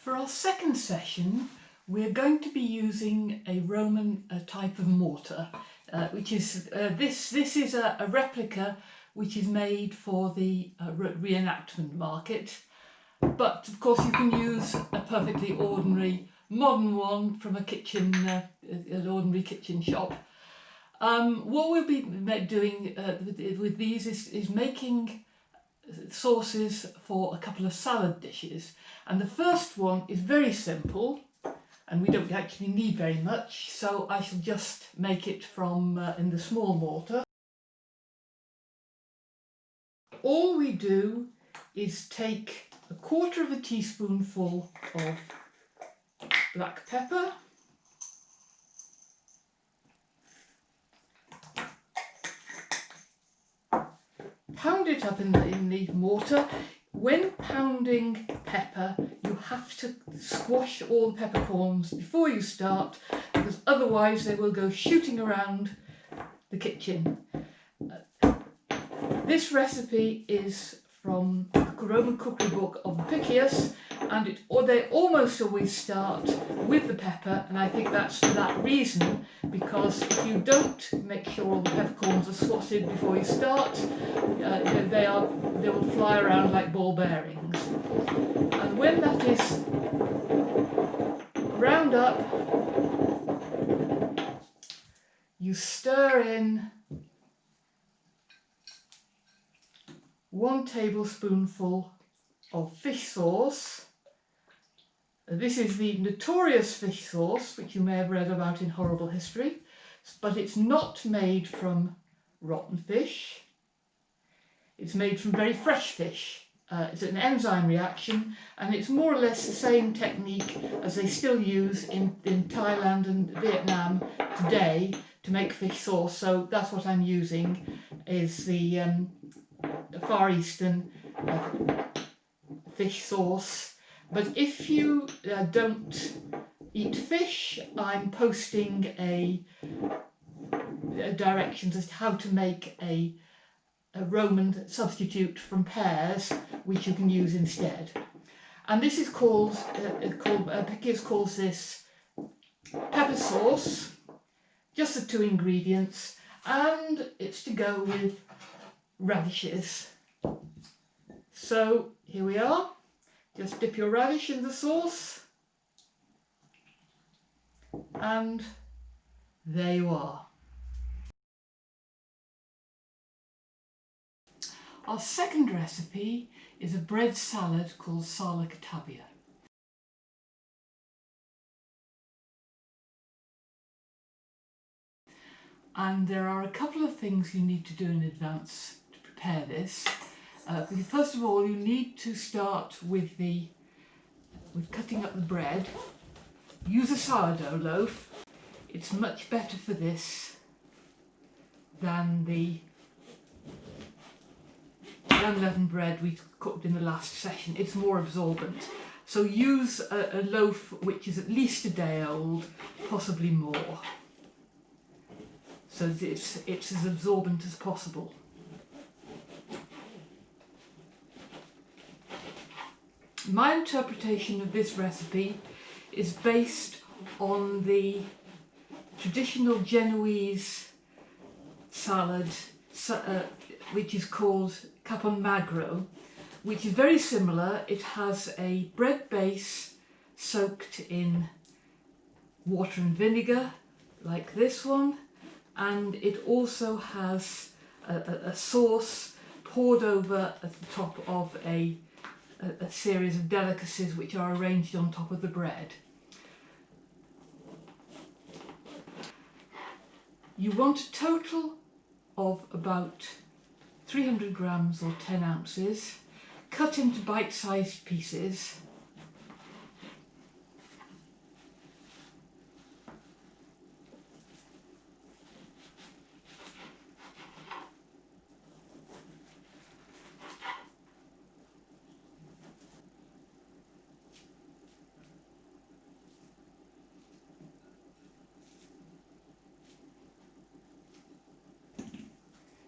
For our second session, we're going to be using a Roman type of mortar, which is this is a replica which is made for the reenactment market. But of course you can use a perfectly ordinary modern one from a kitchen, an ordinary kitchen shop. What we'll be doing with these is making sauces for a couple of salad dishes, and the first one is very simple and we don't actually need very much, so I shall just make it from in the small mortar. All we do is take a quarter of a teaspoonful of black pepper, pound it up in the mortar. When pounding pepper, you have to squash all the peppercorns before you start, because otherwise they will go shooting around the kitchen. This recipe is from the Roman cookery book of Apicius, and they almost always start with the pepper, and I think that's for that reason, because if you don't make sure all the peppercorns are squashed before you start, they will fly around like ball bearings. And when that is ground up, you stir in 1 tablespoonful of fish sauce. This is the notorious fish sauce, which you may have read about in Horrible History, but it's not made from rotten fish. It's made from very fresh fish. It's an enzyme reaction, and it's more or less the same technique as they still use in Thailand and Vietnam today to make fish sauce. So that's what I'm using, is the Far Eastern fish sauce. But if you don't eat fish, I'm posting directions as to how to make a Roman substitute from pears, which you can use instead. And this is called Apicius calls this pepper sauce, just the 2 ingredients, and it's to go with radishes. So here we are. Just dip your radish in the sauce, and there you are. Our second recipe is a bread salad called sala catabia. And there are a couple of things you need to do in advance to prepare this. First of all, you need to start with cutting up the bread. Use a sourdough loaf. It's much better for this than the unleavened bread we cooked in the last session. It's more absorbent. So use a loaf which is at least a day old, possibly more, so that it's as absorbent as possible. My interpretation of this recipe is based on the traditional Genoese salad, which is called capon magro, which is very similar. It has a bread base soaked in water and vinegar, like this one, and it also has a sauce poured over at the top of a series of delicacies which are arranged on top of the bread. You want a total of about 300 grams or 10 ounces, cut into bite-sized pieces.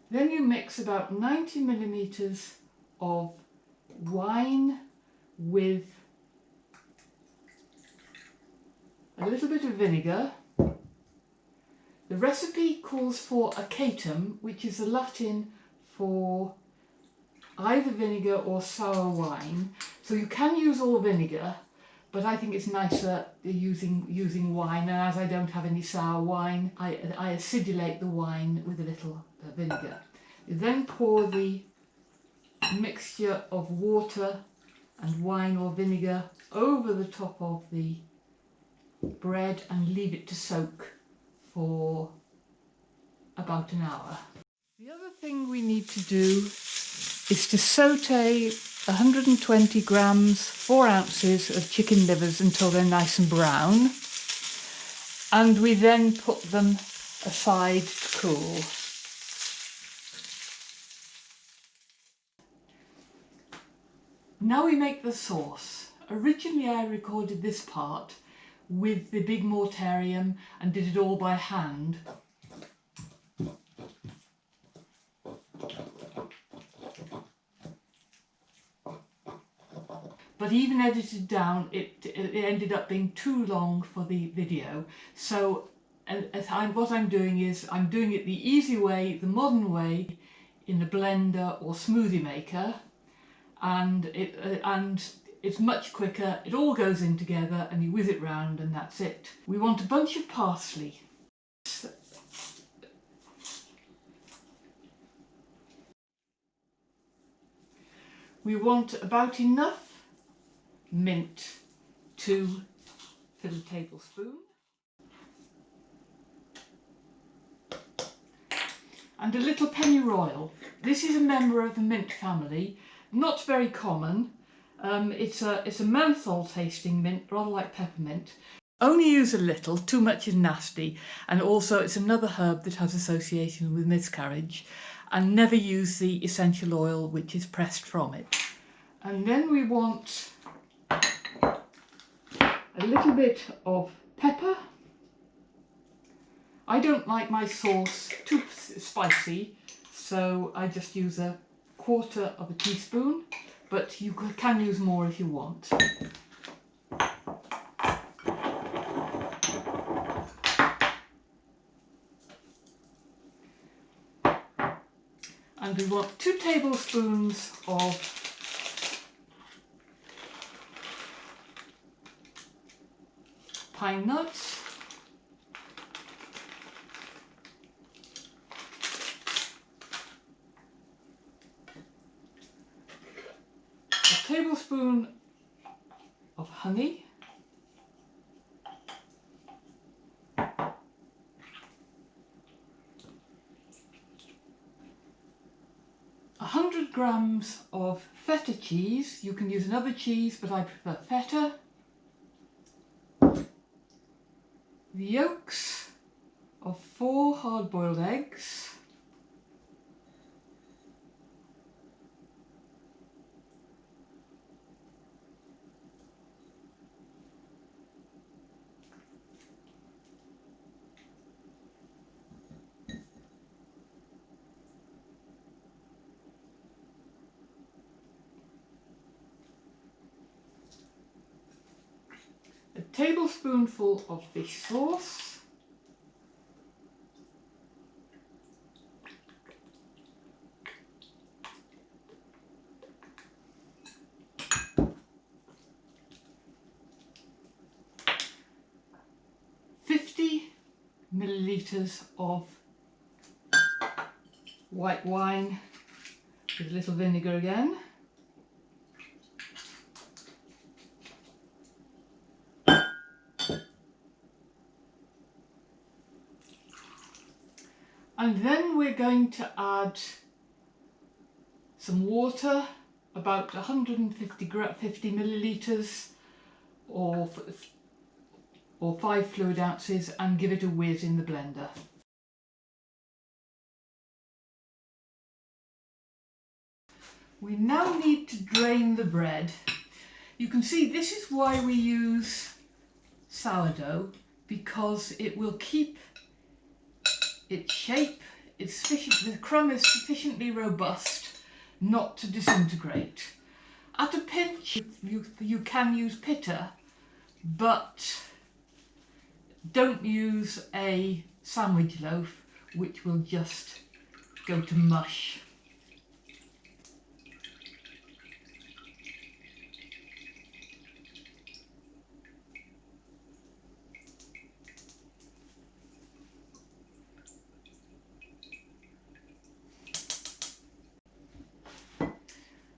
Then you mix about 90 millimeters of wine with a little bit of vinegar. The recipe calls for acatum, which is the Latin for either vinegar or sour wine. So you can use all vinegar, but I think it's nicer using wine, and as I don't have any sour wine, I acidulate the wine with a little vinegar. You then pour the mixture of water and wine or vinegar over the top of the bread and leave it to soak for about an hour. The other thing we need to do is to saute 120 grams, 4 ounces of chicken livers until they're nice and brown, and we then put them aside to cool. Now we make the sauce. Originally I recorded this part with the big mortarium and did it all by hand. But even edited down, it ended up being too long for the video. So what I'm doing is I'm doing it the easy way, the modern way, in a blender or smoothie maker, and it's much quicker. It all goes in together and you whiz it round and that's it. We want a bunch of parsley. We want about enough mint to fill a tablespoon, and a little pennyroyal. This is a member of the mint family, not very common. It's a menthol tasting mint, rather like peppermint. Only use a little, too much is nasty, and also it's another herb that has association with miscarriage, and never use the essential oil which is pressed from it. And then we want a little bit of pepper. I don't like my sauce too spicy, so I just use 1/4 teaspoon, but you can use more if you want. And we want 2 tablespoons of pine nuts, a tablespoon of honey, $100 grams of feta cheese. You can use another cheese, but I prefer feta. The yolks of 4 hard-boiled eggs, a tablespoonful of fish sauce, millilitres of white wine with a little vinegar again, and then we're going to add some water, about 150 millilitres or 5 fluid ounces, and give it a whiz in the blender. We now need to drain the bread. You can see this is why we use sourdough, because it will keep its shape, the crumb is sufficiently robust not to disintegrate. At a pinch you can use pitta, but Don't use a sandwich loaf, which will just go to mush.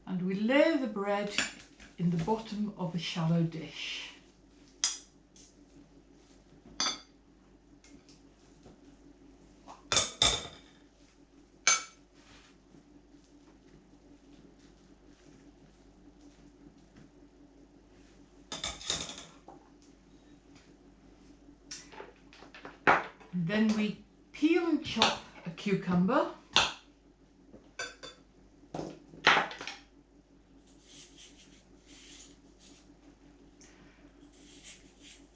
And we lay the bread in the bottom of a shallow dish. Then we peel and chop a cucumber.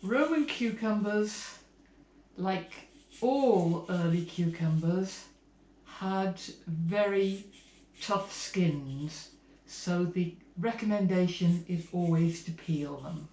Roman cucumbers, like all early cucumbers, had very tough skins, so the recommendation is always to peel them.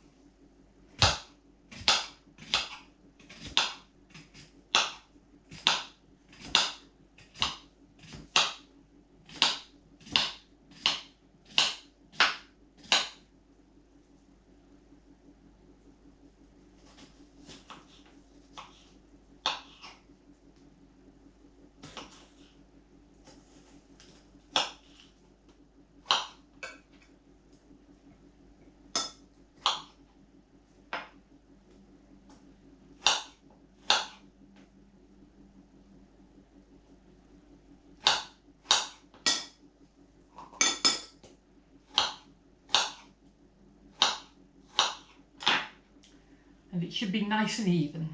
And it should be nice and even.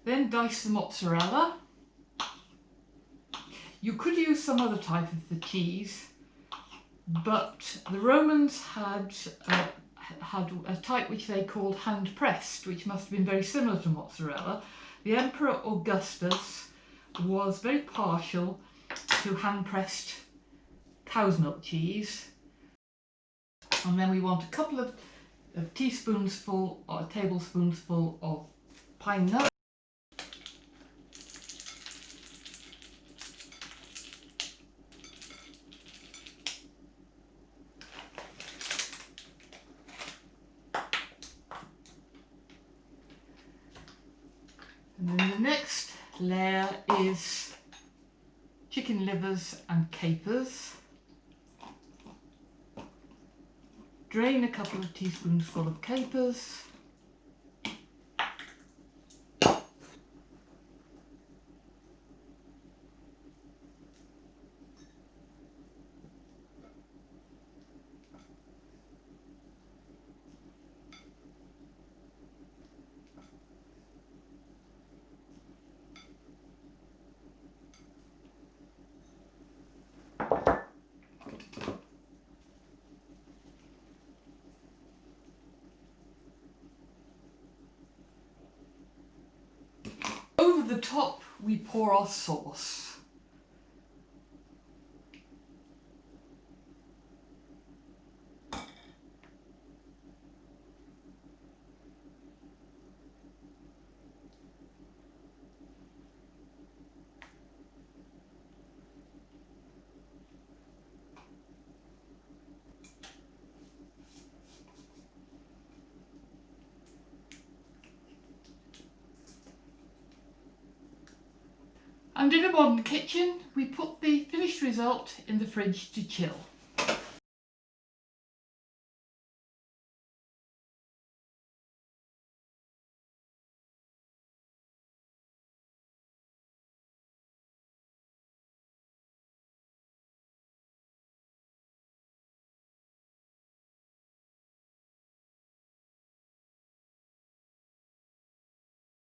Then dice the mozzarella. You could use some other type of the cheese, but the Romans had a type which they called hand pressed, which must have been very similar to mozzarella. The Emperor Augustus was very partial to hand pressed cow's milk cheese. And then we want a couple of teaspoonsful or tablespoonsful of pine nuts. And then the next layer is chicken livers and capers. Drain a couple of teaspoonsful of capers. Over the top we pour our sauce. And in a modern kitchen, we put the finished result in the fridge to chill.